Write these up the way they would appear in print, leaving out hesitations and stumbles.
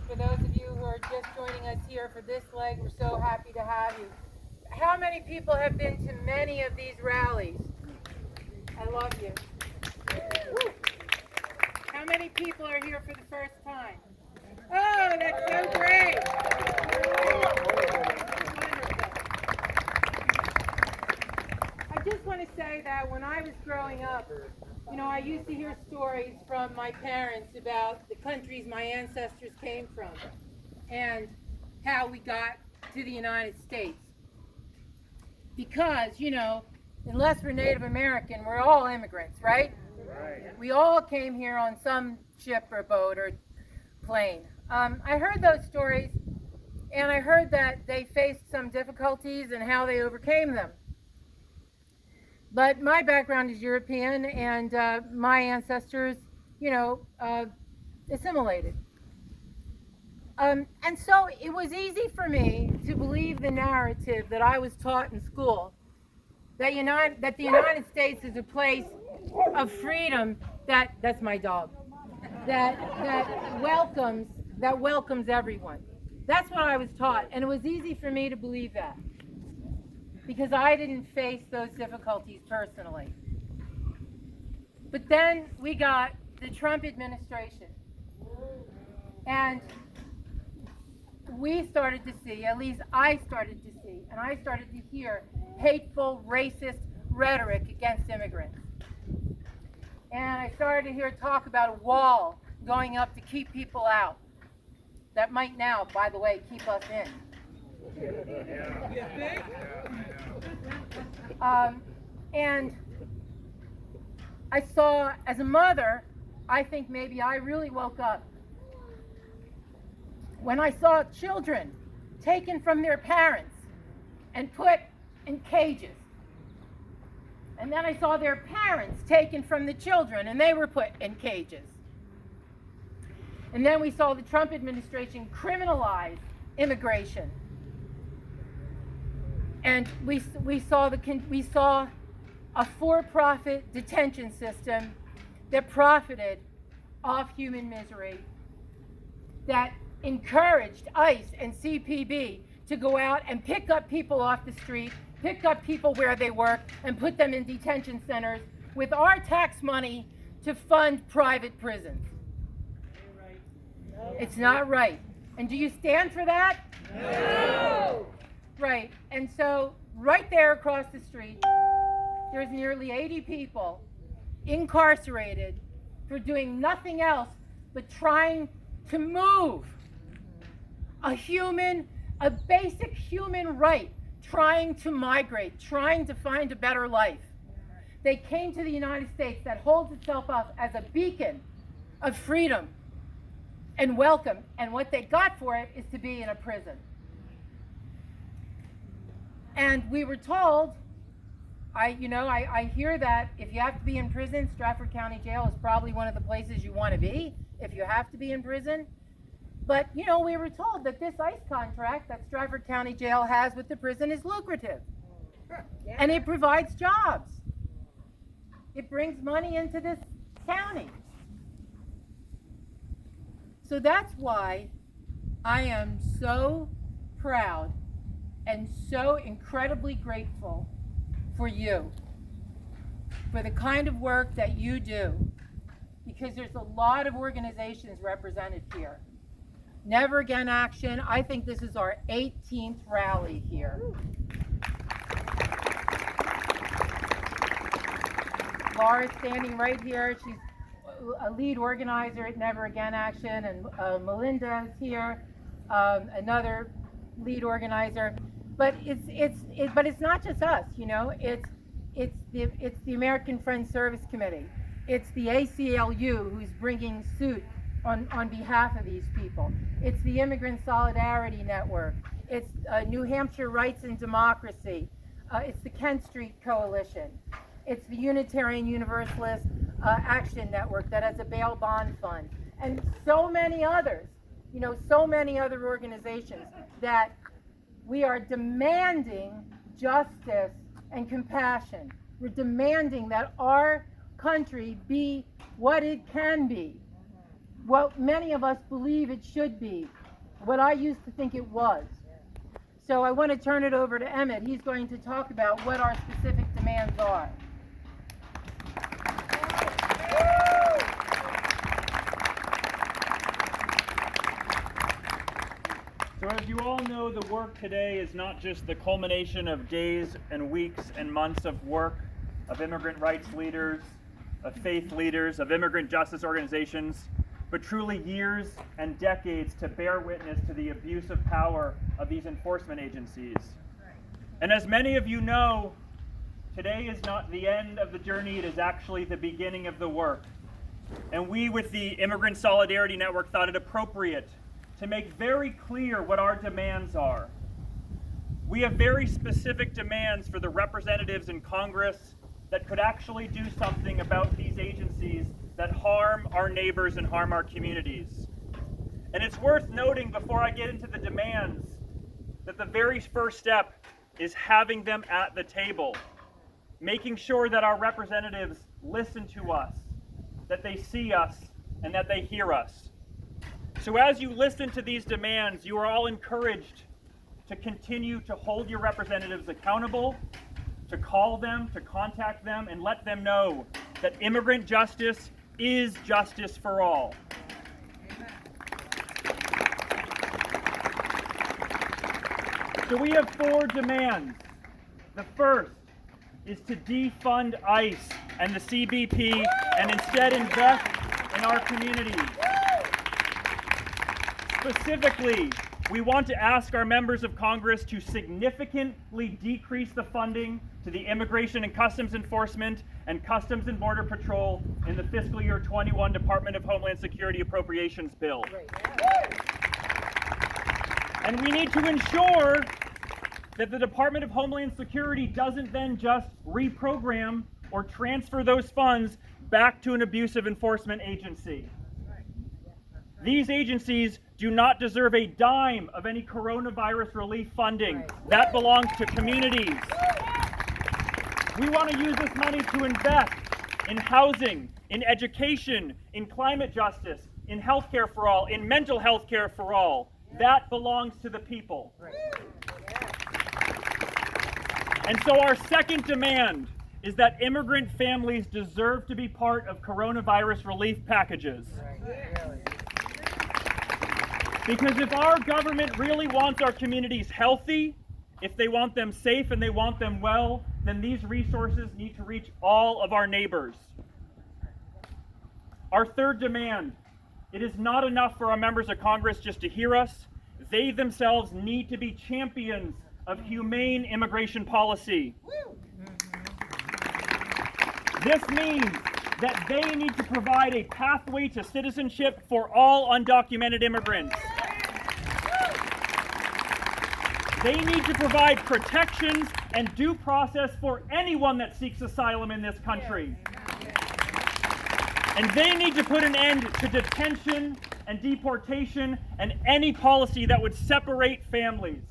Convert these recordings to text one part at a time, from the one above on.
For those of you who are just joining us here for this leg, we're so happy to have you. How many people have been to many of these rallies? I love you. Woo. How many people are here for the first time? Oh, that's so great. I just want to say that when I was growing up, I used to hear stories from my parents about the countries my ancestors came from and how we got to the United States. Because, unless we're Native American, we're all immigrants, right? Right. We all came here on some ship or boat or plane. I heard those stories, and I heard that they faced some difficulties and how they overcame them. But my background is European, and my ancestors, assimilated. And so it was easy for me to believe the narrative that I was taught in school, that the United States is a place of freedom that's my dog, that welcomes everyone. That's what I was taught, and it was easy for me to believe that, because I didn't face those difficulties personally. But then we got the Trump administration, and we started to see, at least I started to see, and I started to hear hateful, racist rhetoric against immigrants. And I started to hear talk about a wall going up to keep people out. That might now, by the way, keep us in. And I saw, as a mother, I think maybe I really woke up when I saw children taken from their parents and put in cages. And then I saw their parents taken from the children and they were put in cages. And then we saw the Trump administration criminalize immigration. And we saw a for-profit detention system that profited off human misery, that encouraged ICE and CPB to go out and pick up people off the street, pick up people where they work, and put them in detention centers with our tax money to fund private prisons. It's not right. And do you stand for that? No! Right. And so right there across the street, there's nearly 80 people incarcerated for doing nothing else but trying to move a basic human right, trying to migrate, trying to find a better life. They came to the United States that holds itself up as a beacon of freedom and welcome, and what they got for it is to be in a prison. And we were told, I hear that if you have to be in prison, Strafford County Jail is probably one of the places you want to be if you have to be in prison. But, we were told that this ICE contract that Strafford County Jail has with the prison is lucrative. And it provides jobs. It brings money into this county. So that's why I am so proud and so incredibly grateful for you, for the kind of work that you do, because there's a lot of organizations represented here. Never Again Action, I think this is our 18th rally here. Laura's standing right here. She's a lead organizer at Never Again Action, and Melinda is here, another lead organizer. But it's not just us, It's the American Friends Service Committee. It's the ACLU who's bringing suit on behalf of these people. It's the Immigrant Solidarity Network. It's New Hampshire Rights and Democracy. It's the Kent Street Coalition. It's the Unitarian Universalist Action Network that has a bail bond fund. And so many others, so many other organizations that we are demanding justice and compassion. We're demanding that our country be what it can be. what many of us believe it should be, what I used to think it was. So I want to turn it over to Emmett. He's going to talk about what our specific demands are. So as you all know, the work today is not just the culmination of days and weeks and months of work of immigrant rights leaders, of faith leaders, of immigrant justice organizations, but truly years and decades to bear witness to the abuse of power of these enforcement agencies. And as many of you know, today is not the end of the journey, it is actually the beginning of the work. And we with the Immigrant Solidarity Network thought it appropriate to make very clear what our demands are. We have very specific demands for the representatives in Congress that could actually do something about these agencies that harm our neighbors and harm our communities. And it's worth noting before I get into the demands that the very first step is having them at the table, making sure that our representatives listen to us, that they see us, and that they hear us. So as you listen to these demands, you are all encouraged to continue to hold your representatives accountable, to call them, to contact them, and let them know that immigrant justice is justice for all. So we have 4 demands. The first is to defund ICE and the CBP and instead invest in our communities. Specifically, we want to ask our members of Congress to significantly decrease the funding to the Immigration and Customs Enforcement and Customs and Border Patrol in the fiscal year 21 Department of Homeland Security Appropriations Bill. And we need to ensure that the Department of Homeland Security doesn't then just reprogram or transfer those funds back to an abusive enforcement agency. These agencies do not deserve a dime of any coronavirus relief funding. That belongs to communities. We want to use this money to invest in housing, in education, in climate justice, in healthcare for all, in mental health care for all. That belongs to the people. And so our second demand is that immigrant families deserve to be part of coronavirus relief packages. Because if our government really wants our communities healthy, if they want them safe and they want them well, then these resources need to reach all of our neighbors. Our third demand, it is not enough for our members of Congress just to hear us. They themselves need to be champions of humane immigration policy. This means that they need to provide a pathway to citizenship for all undocumented immigrants. They need to provide protections and due process for anyone that seeks asylum in this country. And they need to put an end to detention and deportation and any policy that would separate families.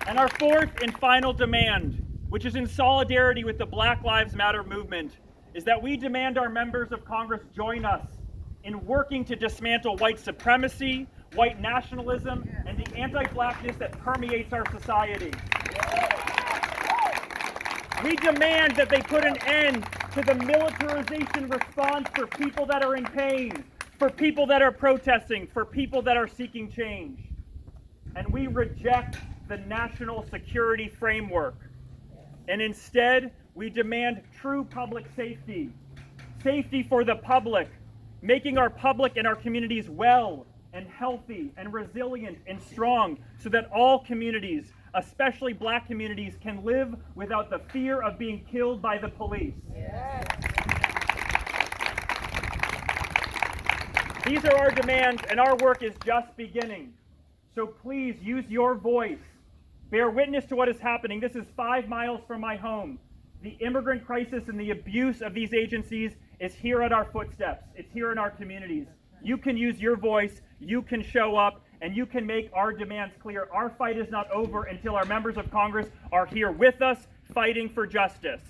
And our fourth and final demand, which is in solidarity with the Black Lives Matter movement, is that we demand our members of Congress join us in working to dismantle white supremacy, white nationalism, and the anti-blackness that permeates our society. We demand that they put an end to the militarization response for people that are in pain, for people that are protesting, for people that are seeking change. And we reject the national security framework. And instead, we demand true public safety. Safety for the public, making our public and our communities well and healthy and resilient and strong so that all communities, especially Black communities, can live without the fear of being killed by the police. These are our demands, and our work is just beginning. So please use your voice. Bear witness to what is happening. This is 5 miles from my home. The immigrant crisis and the abuse of these agencies is here at our footsteps. It's here in our communities. You can use your voice, you can show up, and you can make our demands clear. Our fight is not over until our members of Congress are here with us, fighting for justice.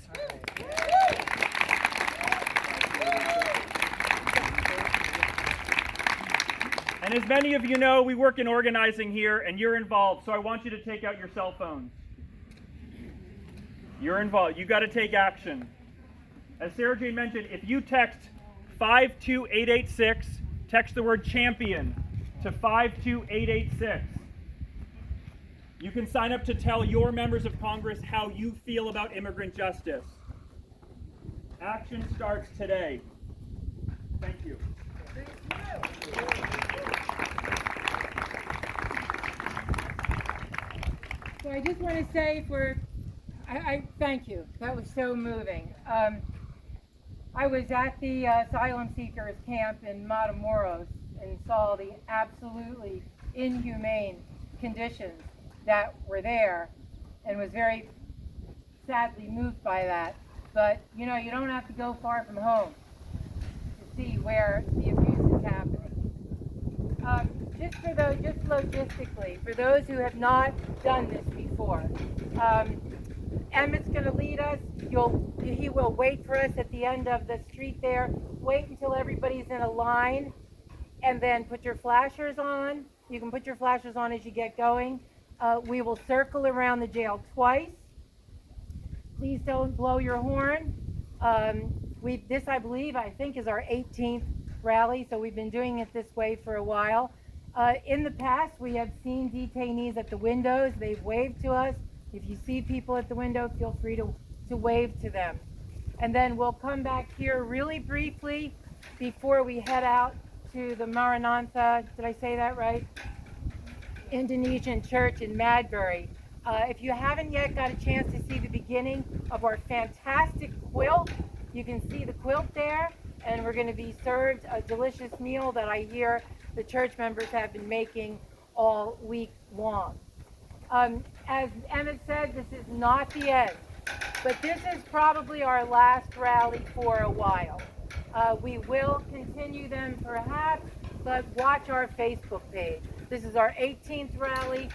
And as many of you know, we work in organizing here, and you're involved, so I want you to take out your cell phones. You're involved. You've got to take action. As Sarah Jane mentioned, if you text 52886, text the word champion to 52886. You can sign up to tell your members of Congress how you feel about immigrant justice. Action starts today. Thank you. So I just want to say I thank you. That was so moving. I was at the asylum seekers camp in Matamoros and saw the absolutely inhumane conditions that were there and was very sadly moved by that. But you know, you don't have to go far from home to see where the abuse is happening. Just logistically, for those who have not done this before, Emmett's going to lead us. He will wait for us at the end of the street there. Wait until everybody's in a line, and then put your flashers on. You can put your flashers on as you get going. We will circle around the jail twice. Please don't blow your horn. This, I believe, I think is our 18th rally, so we've been doing it this way for a while. In the past, we have seen detainees at the windows. They've waved to us. If you see people at the window, feel free to wave to them. And then we'll come back here really briefly before we head out to the Maranatha, did I say that right? Indonesian church in Madbury. If you haven't yet got a chance to see the beginning of our fantastic quilt, you can see the quilt there, and we're going to be served a delicious meal that I hear the church members have been making all week long. As Emmett said, this is not the end, but this is probably our last rally for a while. We will continue them perhaps, but watch our Facebook page. This is our 18th rally.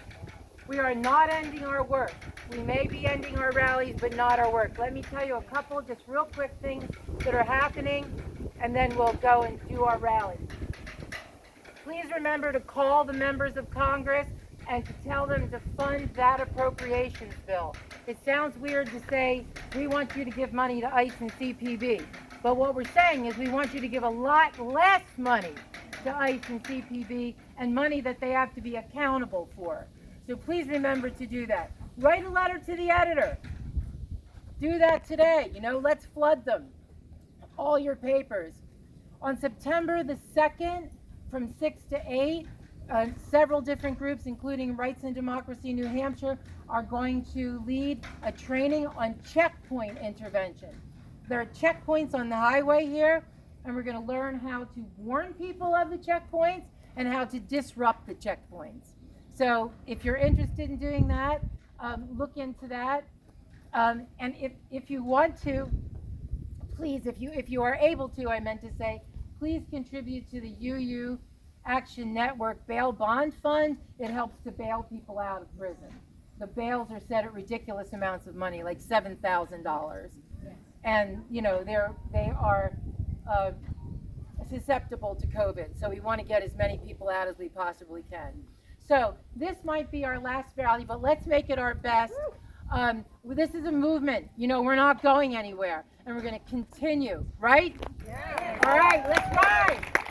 We are not ending our work. We may be ending our rallies, but not our work. Let me tell you a couple just real quick things that are happening, and then we'll go and do our rallies. Please remember to call the members of Congress and to tell them to fund that appropriations bill. It sounds weird to say, we want you to give money to ICE and CPB. But what we're saying is we want you to give a lot less money to ICE and CPB, and money that they have to be accountable for. So please remember to do that. Write a letter to the editor. Do that today. You know, let's flood them. All your papers. On September the 2nd, from 6 to 8, several different groups, including Rights and Democracy New Hampshire, are going to lead a training on checkpoint intervention. There are checkpoints on the highway here, and we're going to learn how to warn people of the checkpoints and how to disrupt the checkpoints. So if you're interested in doing that, look into that. And if you want to, please, if you are able to, I meant to say, please contribute to the UU Action Network Bail Bond Fund. It helps to bail people out of prison. The bails are set at ridiculous amounts of money, like $7,000. And, you know, they are susceptible to COVID. So we want to get as many people out as we possibly can. So this might be our last rally, but let's make it our best. This is a movement. You know, we're not going anywhere, and we're going to continue, right? Yeah. All right, let's ride.